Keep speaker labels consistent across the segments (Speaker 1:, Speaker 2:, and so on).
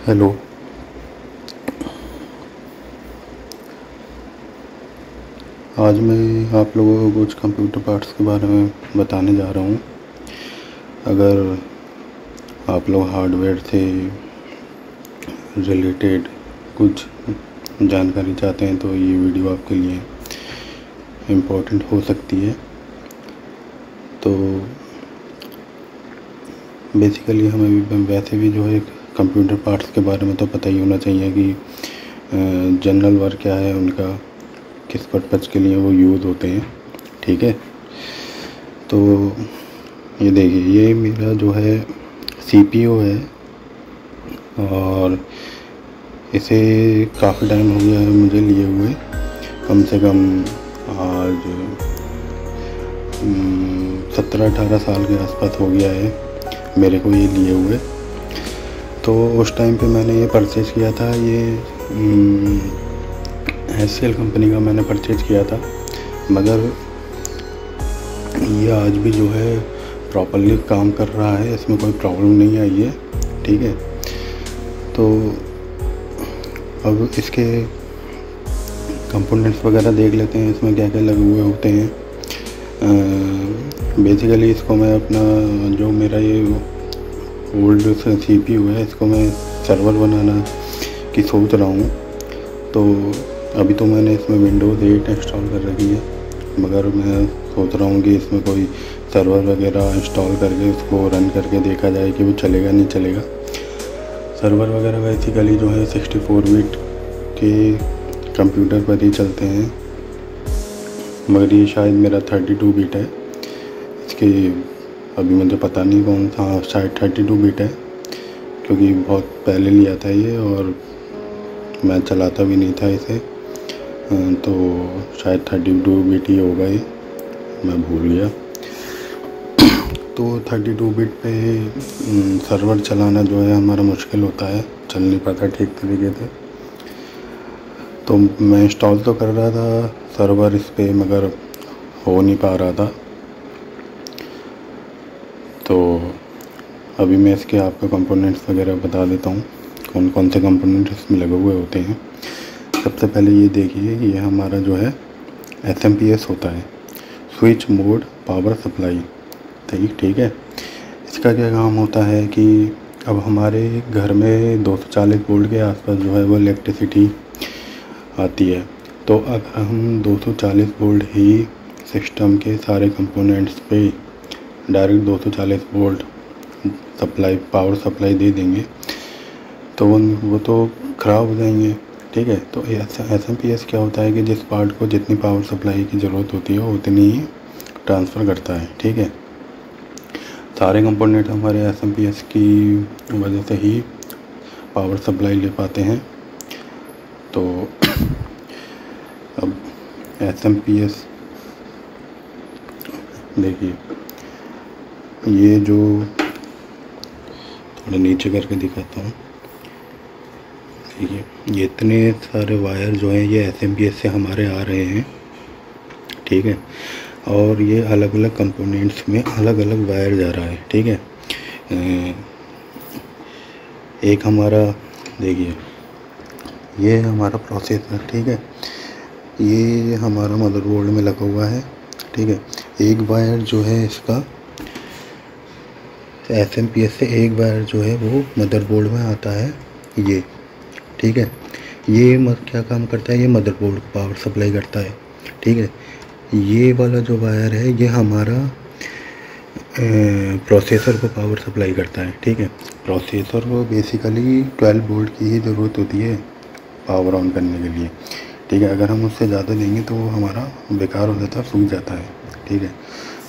Speaker 1: Hello. आज मैं आप लोगों को कुछ कंप्यूटर पार्ट्स के बारे में बताने जा रहा हूँ। अगर आप लोग हार्डवेयर से रिलेटेड कुछ जानकारी चाहते हैं तो ये वीडियो आपके लिए इम्पोर्टेंट हो सकती है। तो बेसिकली हमें वैसे भी जो है कंप्यूटर पार्ट्स के बारे में तो पता ही होना चाहिए कि जनरल वर्क क्या है उनका, किस पर्पज़ के लिए वो यूज़ होते हैं। ठीक है, तो ये देखिए, ये मेरा जो है सीपीयू है और इसे काफ़ी टाइम हो गया है मुझे लिए हुए। कम से कम आज 17-18 साल के आसपास हो गया है मेरे को ये लिए हुए। तो उस टाइम पे मैंने ये परचेज़ किया था, ये HCL कंपनी का मैंने परचेज़ किया था, मगर ये आज भी जो है प्रॉपर्ली काम कर रहा है, इसमें कोई प्रॉब्लम नहीं आई है। ठीक है, तो अब इसके कंपोनेंट्स वगैरह देख लेते हैं, इसमें क्या क्या लगे हुए होते हैं। बेसिकली इसको मैं अपना जो मेरा ये ओल्ड CPU है, इसको मैं सर्वर बनाना की सोच रहा हूँ। तो अभी तो मैंने इसमें विंडोज़ 8 इंस्टॉल कर रखी है, मगर मैं सोच रहा हूँ कि इसमें कोई सर्वर वगैरह इंस्टॉल करके उसको रन करके देखा जाए कि वो चलेगा नहीं चलेगा। सर्वर वगैरह बेसिकली जो है 64 बिट के कंप्यूटर पर ही चलते हैं, मगर ये शायद मेरा 32 बिट है। इसके अभी मुझे पता नहीं कौन सा, शायद 32 बिट है, क्योंकि बहुत पहले लिया था ये और मैं चलाता भी नहीं था इसे। तो शायद 32 बिट ही होगा ये, मैं भूल गया। तो 32 बिट पे सर्वर चलाना जो है हमारा मुश्किल होता है, चल नहीं पाता ठीक तरीके से। तो मैं इंस्टॉल तो कर रहा था सर्वर इस पे, मगर हो नहीं पा रहा था। तो अभी मैं इसके आपको कंपोनेंट्स वगैरह बता देता हूँ, कौन कौन से कंपोनेंट्स इसमें लगे हुए होते हैं। सबसे पहले ये देखिए, ये हमारा जो है SMPS होता है, स्विच मोड पावर सप्लाई। ठीक है, इसका क्या काम होता है कि अब हमारे घर में 240 वोल्ट के आसपास जो है वो इलेक्ट्रिसिटी आती है। तो अगर हम 240 वोल्ट ही सिस्टम के सारे कंपोनेंट्स पे direct 240 volt supply, power supply दे देंगे तो वो तो ख़राब हो जाएंगे। ठीक है, तो SMPS क्या होता है कि जिस पार्ट को जितनी पावर सप्लाई की ज़रूरत होती है उतनी ही ट्रांसफ़र करता है। ठीक है, सारे कंपोनेंट हमारे SMPS की वजह से ही पावर सप्लाई ले पाते हैं। तो अब SMPS देखिए, ये जो थोड़ा नीचे करके दिखाता हूँ, देखिए ये इतने सारे वायर जो हैं ये SMPS से हमारे आ रहे हैं। ठीक है, और ये अलग अलग कंपोनेंट्स में अलग अलग वायर जा रहा है। ठीक है, एक हमारा देखिए, ये हमारा प्रोसेसर। ठीक है, ये हमारा मदरबोर्ड में लगा हुआ है। ठीक है, एक वायर जो है इसका SMPS से एक वायर जो है वो मदरबोर्ड में आता है ये। ठीक है, ये क्या काम करता है, ये मदरबोर्ड को पावर सप्लाई करता है। ठीक है, ये वाला जो वायर है ये हमारा प्रोसेसर को पावर सप्लाई करता है। ठीक है, प्रोसेसर को बेसिकली 12 वोल्ट की ही ज़रूरत होती है पावर ऑन करने के लिए। ठीक है, अगर हम उससे ज़्यादा देंगे तो वो हमारा बेकार हो जाता है, सूख जाता है। ठीक है,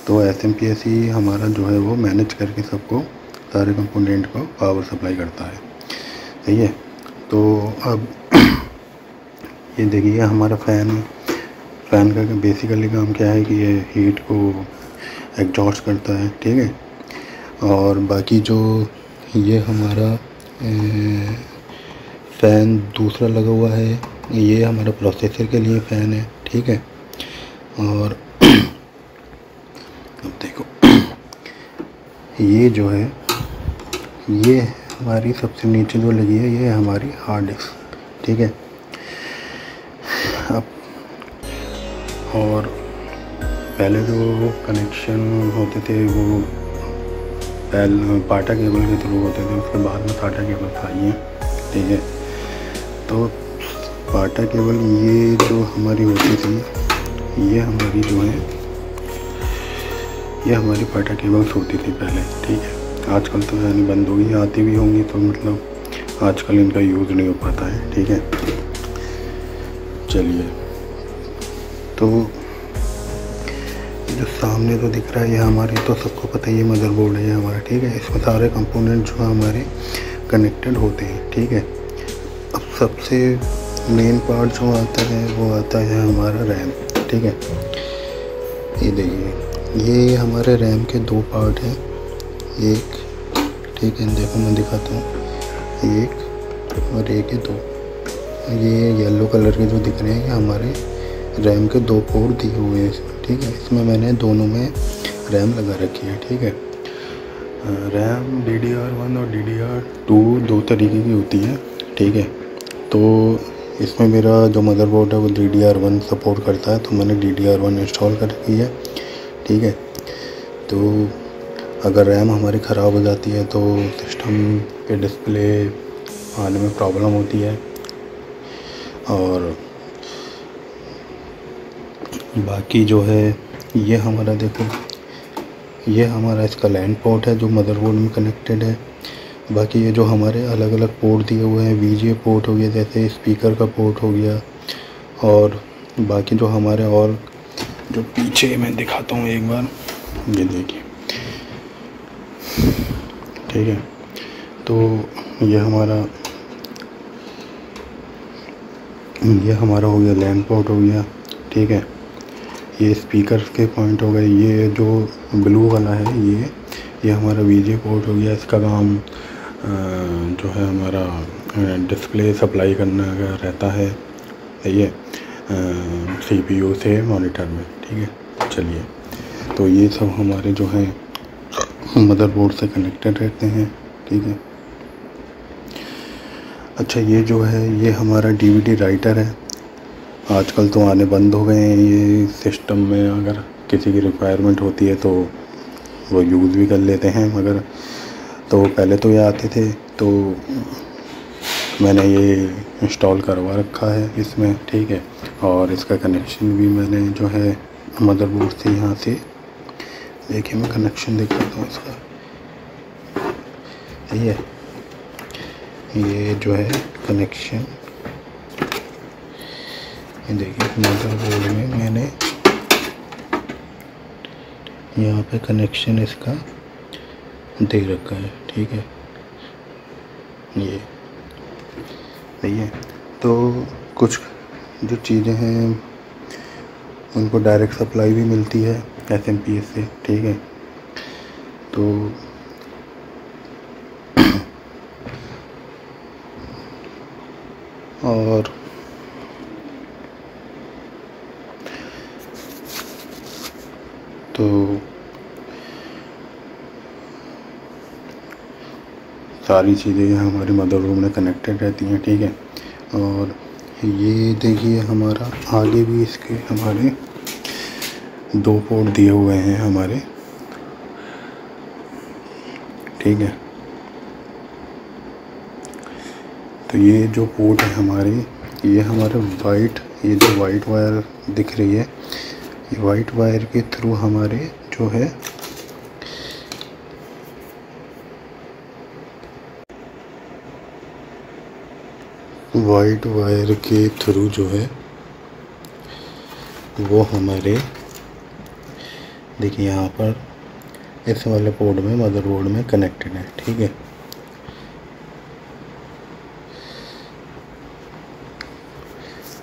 Speaker 1: तो SMPS ही हमारा जो है वो मैनेज करके सबको, सारे कंपोनेंट को पावर सप्लाई करता है। सही है, तो अब ये देखिए हमारा फ़ैन है। फ़ैन का बेसिकली काम क्या है कि ये हीट को एग्जॉस्ट करता है। ठीक है, और बाकी जो ये हमारा फ़ैन दूसरा लगा हुआ है, ये हमारा प्रोसेसर के लिए फ़ैन है। ठीक है, और अब देखो ये जो है ये हमारी सबसे नीचे जो लगी है ये हमारी हार्ड डिस्क, ठीक है। अब और पहले जो कनेक्शन होते थे वो पाटा केबल के थ्रू होते थे, उसके बाद में टाटा केबल आई है, ठीक है। तो पाटा केबल ये जो हमारी होती थी, ये हमारी जो है ये हमारी पाटा केबल्स होती थी पहले, ठीक है। आजकल तो यानी बंद हो गई, आती भी होंगी तो मतलब आजकल इनका यूज़ नहीं हो पाता है, ठीक है। चलिए, तो जो सामने तो दिख रहा है ये हमारे, तो सबको पता है ये मदरबोर्ड है हमारा, ठीक है। इसमें सारे कंपोनेंट जो है हमारे कनेक्टेड होते हैं, ठीक है। अब सबसे मेन पार्ट जो आता है वो आता है हमारा रैम, ठीक है। ये देखिए, ये हमारे रैम के दो पार्ट हैं, एक, ठीक है, देखो मैं दिखाता हूँ, एक और एक है दो। ये येलो कलर के जो दिख रहे हैं ये हमारे रैम के दो पोर्ट दिए हुए हैं, ठीक है। इसमें मैंने दोनों में रैम लगा रखी है, ठीक है। रैम DDR1 और DDR2 दो तरीके की होती है, ठीक है। तो इसमें मेरा जो मदरबोर्ड है वो DDR1 सपोर्ट करता है, तो मैंने DDR1 इंस्टॉल कर रखी है, ठीक है। तो अगर रैम हमारी ख़राब हो जाती है तो सिस्टम पे डिस्प्ले आने में प्रॉब्लम होती है। और बाकी जो है ये हमारा, देखो ये हमारा इसका लैंड पोर्ट है जो मदरबोर्ड में कनेक्टेड है। बाकी ये जो हमारे अलग अलग पोर्ट दिए हुए हैं, VGA पोर्ट हो गया, जैसे स्पीकर का पोर्ट हो गया, और बाकी जो हमारे और जो पीछे मैं दिखाता हूँ एक बार, ये देखिए, ठीक है। तो ये हमारा हो गया लैंड पोर्ट हो गया, ठीक है। ये स्पीकर के पॉइंट हो गए, ये जो ब्लू वाला है ये हमारा VGA पोर्ट हो गया। इसका काम जो है हमारा डिस्प्ले सप्लाई करना का रहता है ये CPU से मॉनिटर में, ठीक है। चलिए, तो ये सब हमारे जो है मदरबोर्ड से कनेक्टेड रहते हैं, ठीक है। अच्छा, ये जो है ये हमारा DVD राइटर है। आजकल तो आने बंद हो गए हैं ये सिस्टम में, अगर किसी की रिक्वायरमेंट होती है तो वो यूज़ भी कर लेते हैं, मगर तो पहले तो ये आते थे, तो मैंने ये इंस्टॉल करवा रखा है इसमें, ठीक है। और इसका कनेक्शन भी मैंने जो है मदरबोर्ड से यहाँ से, देखिए मैं कनेक्शन दिखाता हूँ इसका, ये जो है कनेक्शन, ये देखिए मदरबोर्ड में मैंने यहाँ पे कनेक्शन इसका दे रखा है, ठीक है। ये सही है। तो कुछ जो चीज़ें हैं उनको डायरेक्ट सप्लाई भी मिलती है SMPS से, ठीक है। तो और तो सारी चीज़ें हमारी मदरबोर्ड में कनेक्टेड रहती हैं, ठीक है। और ये देखिए हमारा आगे भी इसके हमारे दो पोर्ट दिए हुए हैं हमारे, ठीक है। तो ये जो पोर्ट है हमारी, ये हमारे ये जो वाइट वायर दिख रही है, ये वाइट वायर के थ्रू हमारे जो है वाइट वायर के थ्रू जो है वो हमारे, देखिए यहाँ पर इस वाले पोर्ट में मदरबोर्ड में कनेक्टेड है, ठीक है।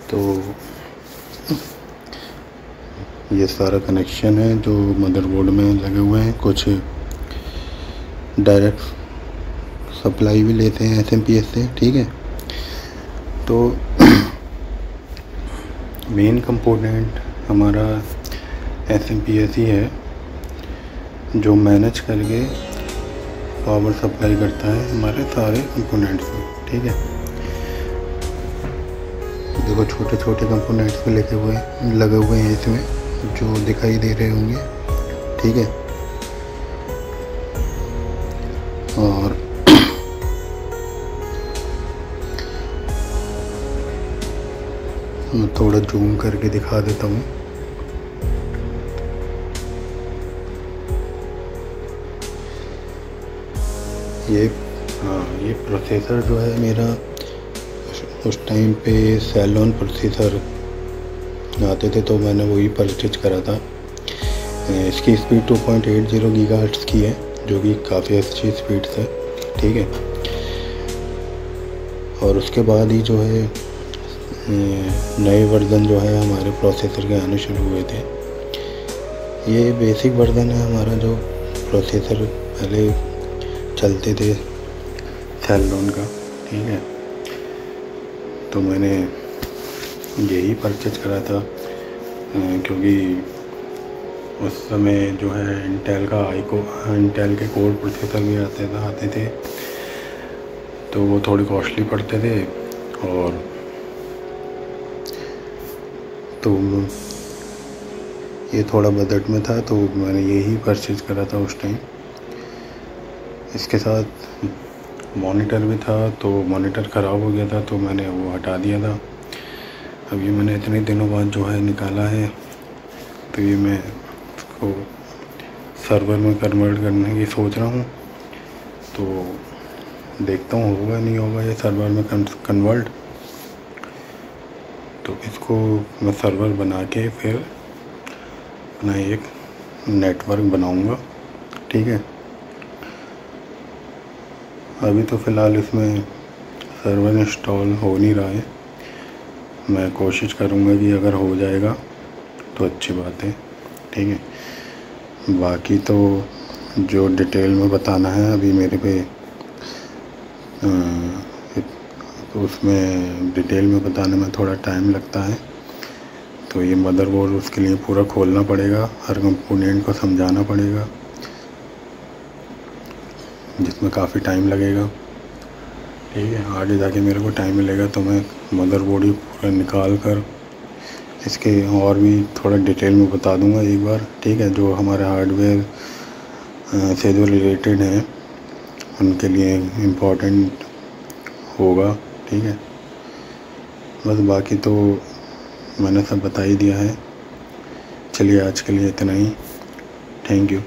Speaker 1: तो ये सारा कनेक्शन है जो मदरबोर्ड में लगे हुए हैं। कुछ डायरेक्ट सप्लाई भी लेते हैं SMPS से, ठीक है। तो मेन कंपोनेंट हमारा SMPS ही है जो मैनेज करके पावर सप्लाई करता है हमारे सारे कंपोनेंट्स में। ठीक है, देखो छोटे छोटे कंपोनेंट्स में लगे हुए हैं इसमें, जो दिखाई दे रहे होंगे। ठीक है, और मैं थोड़ा जूम करके दिखा देता हूँ। ये प्रोसेसर जो है मेरा, उस टाइम पे सेलोन प्रोसेसर आते थे तो मैंने वही परचेज करा था। इसकी स्पीड 2.80 गीगाहर्ट्ज़ की है, जो कि काफ़ी अच्छी स्पीड है। ठीक है, और उसके बाद ही जो है नए वर्ज़न जो है हमारे प्रोसेसर के आने शुरू हुए थे। ये बेसिक वर्ज़न है हमारा, जो प्रोसेसर पहले चलते थे सेलोन का। ठीक है, तो मैंने यही परचेज करा था, क्योंकि उस समय जो है इंटेल के कोर प्रोसेसर भी आते थे, तो वो थोड़े कॉस्टली पड़ते थे। और तो ये थोड़ा बजट में था, तो मैंने यही परचेज करा था उस टाइम। इसके साथ मॉनिटर भी था, तो मॉनिटर ख़राब हो गया था, तो मैंने वो हटा दिया था। अब ये मैंने इतने दिनों बाद जो है निकाला है, तो ये मैं उसको सर्वर में कन्वर्ट करने की सोच रहा हूँ। तो देखता हूँ होगा नहीं होगा ये सर्वर में कन्वर्ट। तो इसको मैं सर्वर बना के फिर अपना एक नेटवर्क बनाऊँगा। ठीक है, अभी तो फ़िलहाल इसमें सर्वर इंस्टॉल हो नहीं रहा है। मैं कोशिश करूँगा कि अगर हो जाएगा तो अच्छी बात है। ठीक है, बाकी तो जो डिटेल में बताना है अभी मेरे पे, तो उसमें डिटेल में बताने में थोड़ा टाइम लगता है। तो ये मदरबोर्ड, उसके लिए पूरा खोलना पड़ेगा, हर कंपोनेंट को समझाना पड़ेगा, जिसमें काफ़ी टाइम लगेगा। ठीक है, आगे जाके मेरे को टाइम मिलेगा तो मैं मदरबोर्ड ही पूरा निकाल कर इसके और भी थोड़ा डिटेल में बता दूंगा एक बार। ठीक है, जो हमारे हार्डवेयर से जो रिलेटेड हैं उनके लिए इम्पोर्टेंट होगा। ठीक है, बस बाकी तो मैंने सब बता ही दिया है। चलिए आज के लिए इतना ही। Thank you.